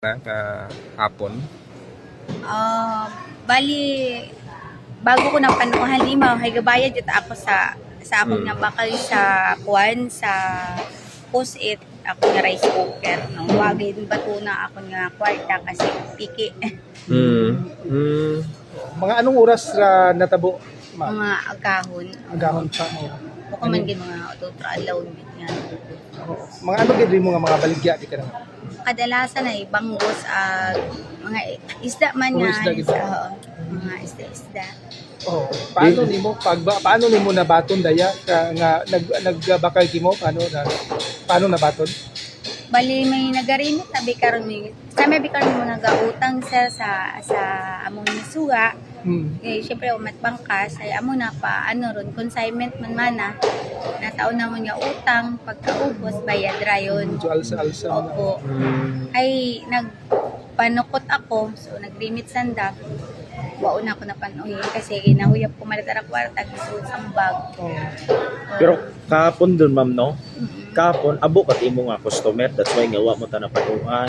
na hapon. Bali bago ko nang panuhan limaw hay gabayad jud ako sa akong nga bakal sa kuan sa post-it ako nga rice cooker no wagay din bato na ako nga kwarta kasi piki Mga anong oras ra natabo? mga agahon Agahon pa mo. ko man gid mga tutra alone gid nga Mga ano gid mo nga mga baligya di ka na. kadalasan ay banggos mga isda man Puro nga isda, gid. mga isda. Oh, paano nimo nabaton daya ka nga nagbakal kimo paano nabaton? Bali may nagarimit tabi karon mi. Sa may karon mo nagautang sa among nisuga. Eh syempre umat bangkas ay amo na pa ron consignment man mana. Nataon na mo nga utang pagkaubos bayad rayon. Medyo alsa-alsa na. Opo. Ay nagpanukot ako so naglimit sanda. Wao na ako napanuhin kasi ginahuyap ko malita kwarta gisuod sa bag. Oh. Pero kahapon dun, ma'am, no? Kahapon, abo kat imo nga customer. That's why nga wa mo ta napanuan.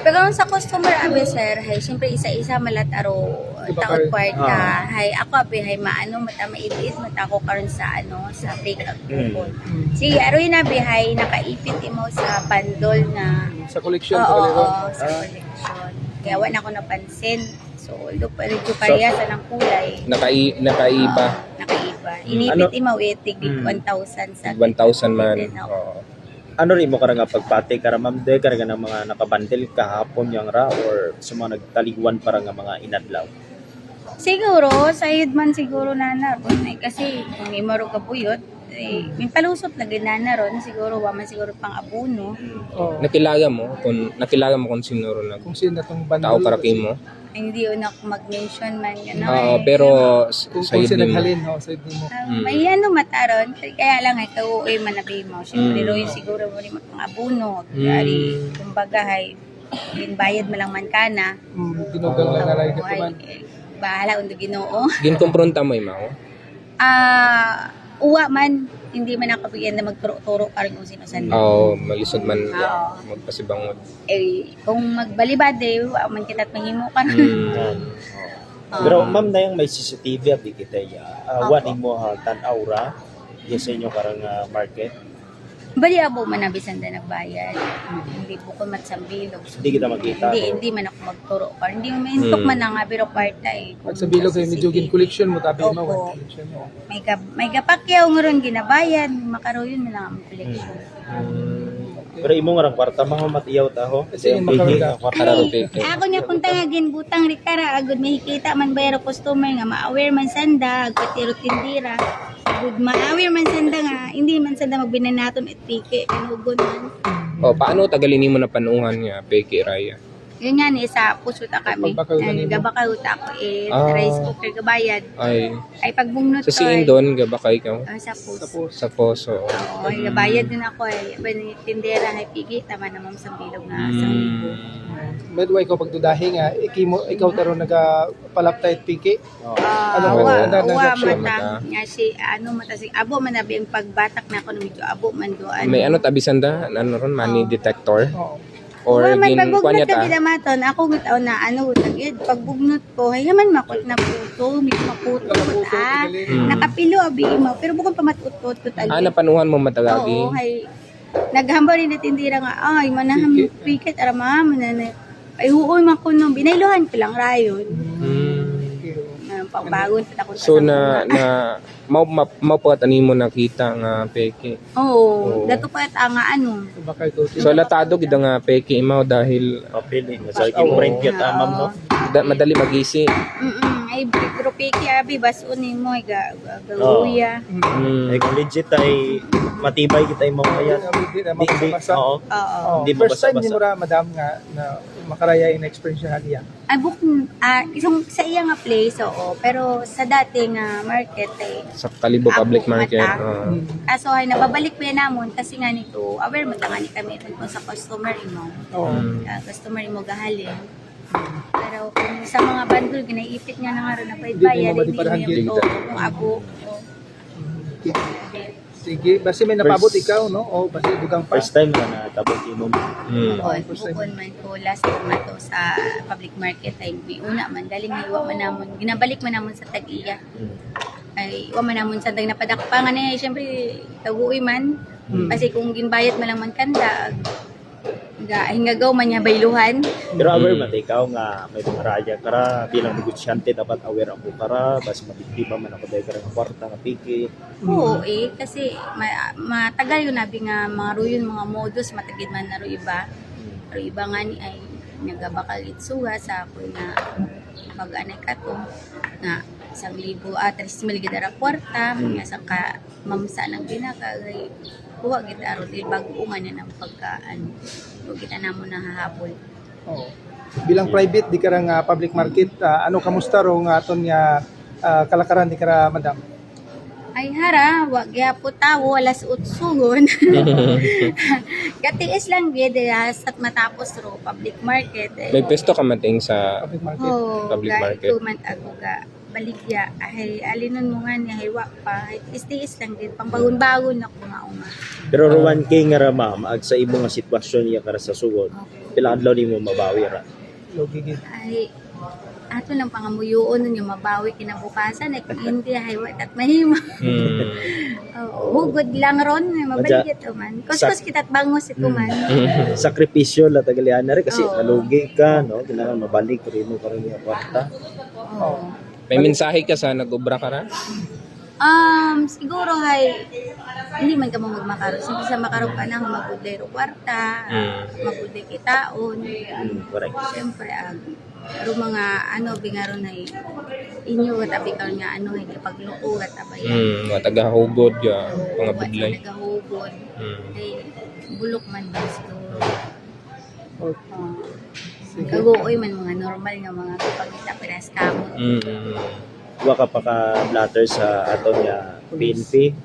Pero sa customer abi sir, hay syempre isa-isa malat aro taon kwarta. Hay ako abi hay maano mata mailiit mata ko karon sa sa take out coupon. Si aroy na abi hay nakaipit imo sa bundle na Sa collection oo, sa collection. Kaya wala ako napansin. So, although medyo parehas ng kulay. Nakaiba. Nakaiba. Inipit imo tig 1,000 sa 1,000 man. Oo. Oo. Ano rin mo karang nga pagpati kara ma'am de karang nga mga nakabandel kahapon yang ra or sa mga nagtaliguan para nga mga inadlaw. Siguro, sayod man siguro na ron. Kasi kung imaro ka buyot, may palusot lagi na ron. Siguro, wa man siguro pang abuno. Oh. Nakilala mo kung sino ron Kung sino tong bundle. tao karaking mo. Ay, hindi yun ako mag-mention man. Oo, pero kung sayod sino din mo. naghalin ho, sayod mo. May mataron. Kaya lang ay kauuwi man nabi mo. Siyempre, rin siguro mo rin pang abuno. Kaya, kumbaga, hay, bayad mo lang man ka na. Ginugang lang nalay ka Ay, man. bahala undo Ginoo. Ginkumpronta mo imaw. Uwa man, hindi man ako bigyan na magturo-turo para kung sino saan. Oo, malisod man Oo. magpasibangod. Kung magbalibad wa man kita mahimo ka na. Pero ma'am na yung may CCTV abi kita ya. Wa nimo tan-aw ra di sa inyo karang market. Bali abo man nabisan da nagbayad. Hindi po ko matsambilog. Hindi kita makita. Hindi man ako magturo pa. Hindi mo mahintok man ang abiro kwarta Pag sa bilog ay medyo collection mo tabi mo Opo. collection mo. May kapakyaw nga ron ginabayad. Makaroon man lang ang collection. Pero imo nga rang kwarta mamatiyaw ta ho. Kasi yung makarga. Kwarta ro peke. Ako niya kung tangagin butang rikara agud mahikita man bayro customer nga ma-aware man sanda agud tiro tindira. Agud ma-aware man sanda nga hindi man sanda magbinanaton at pike kanugon man. Oh, paano tagalin mo na panuhan nga peke raya? Yun nga ni sa puso ta kami. Pagbakal man Gabakauta ako Ah. rice cooker gabayad. Ay, Ay pagbungnot sa siin doon gaba kay ikaw sa puso. Tapos sa poso. Oo, ay gabayad din ako eh. Iba tindera ay pigi tama naman sa bilog na sa libo. medway ko pagdudahi nga ikaw taro nagapalaptay at piki. Ano Uwa ba na mata nga si mata si abo man nabi ang pagbatak na ako medyo abo man doan. May ano tabisan da? Ano ron? Money detector? Oo. Or man gin pagbugnot kuanya ka ta? bidamaton ako ngitaw na tagid pagbugnot ko hay man makot na puto mi maputo nakapilo abi mo pero bukod pa matutot ko Napanuhan mo matagagi. Oo hay naghambar ni tindira nga ay manaham piket ara mama na ay huoy man ko no binaylohan ko lang rayon pagbagon pa ako So mau pa tani mo nakita nga peke. Oo dato pa ta nga Bakay ko. So latado gid nga peke imaw dahil Papili nga sa print yun ma'am no. madali magisi. ay pero piki abi basun ni mo gawuya Ay kung legit ay matibay kita imong kaya. Hindi na mabasa. Oo. oo Hindi mo First time basa-basa. ni mo ra madam nga na makaraya in experience niya. ay isang sa iya nga place oo pero sa dati nga market Sa Kalibo Public Ako, Market. mata. oo. so ay nababalik pa namon kasi nga nito aware man ta nga ni kami kung sa customer mo Oo. customer mo gahalin pero kung sa mga bundle ginaipit nga na nga rin na Hindi bayad mo hindi madiparang mo gilid. kung abo Sige, basi may napabot ikaw, no? O basi dugang pa. First time na natabot mo. Bukod man ko last time ato sa public market ay may una man galing may iwa man namon ginabalik man namon sa tag-iya ay iwa man namon sa dag napadakpangan eh syempre taguoy man kasi kung ginbayad man lang man kanda hingagaw man niya bayluhan. Pero aware man ikaw nga may mga raya kara bilang negosyante dapat aware ako kara basta mabiktima man ako dahil karang kwarta nga piki. Oo kasi matagal yun nabi nga mga ruyon mga modus matagid man na iba. Pero iba nga ni ay nagabakal itsuga sa ako na mag-anay ka to nga 1,000 3,000 gidara kwarta nga sa ka mamsa ng ginakagay kuha kita ro dil bago niya ng pagkaan o kita namo nahahabol. Oo. Bilang private di karang public market, ano kamusta ro nga aton nga kalakaran di kara madam? Ay hara, wag gyapon tawo alas 8 sugon. Katiis lang gyud at matapos ro public market. May pesto ka mating sa Public market. public market. 2 month ago ga baligya ay alinon mo nga ni haywa pa tiis lang gyud pangbagon-bagon na ko nga uma. Pero Rowan kay nga ra ma'am ag sa imo nga sitwasyon iya kara sa sugod. Pila adlaw nimo mabawi ra. Logigid. Ay ato lang pangamuyoon nun yung mabawi kinabukasan ay kung hindi haywa at mahima. Hugod lang ron mabaligya to man. Kuskus kita't bangos ito man. Sakripisyo la tagalian na rin kasi Oo. nalugi ka no kailangan mabalik rin mo karon nga kwarta. Oo. May mensahe ka sa nag-obra ka ra? Siguro hay hindi man ka mo magmakaroon. Siyempre sa makaroon ka na magudlay ro kwarta, magudlay kitaon. Correct. Siyempre pero mga bingaron ay inyo at abikaw nga ay pagluko at abayan. Mga taga-hugod ya, mga budlay. Nagahugod. Ay bulok man ba siguro. Kaguoy man mga normal nga mga kapagita pinas kamo. Wa ka pa ka blatter sa aton nga PNP.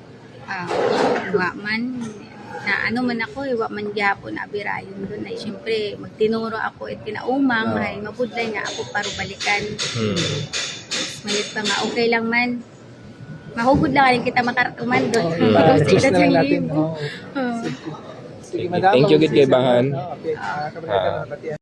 Wa man na man ako wa man gyapon abirayon doon ay syempre magtinuro ako at kinaumang ay mabudlay nga ako para balikan. Mayat pa nga okay lang man. Mahugod lang kita makaratuman doon. Adjust na lang natin. Sige, madam. Thank you gid kay Bahan. Okay, kabalita na batian.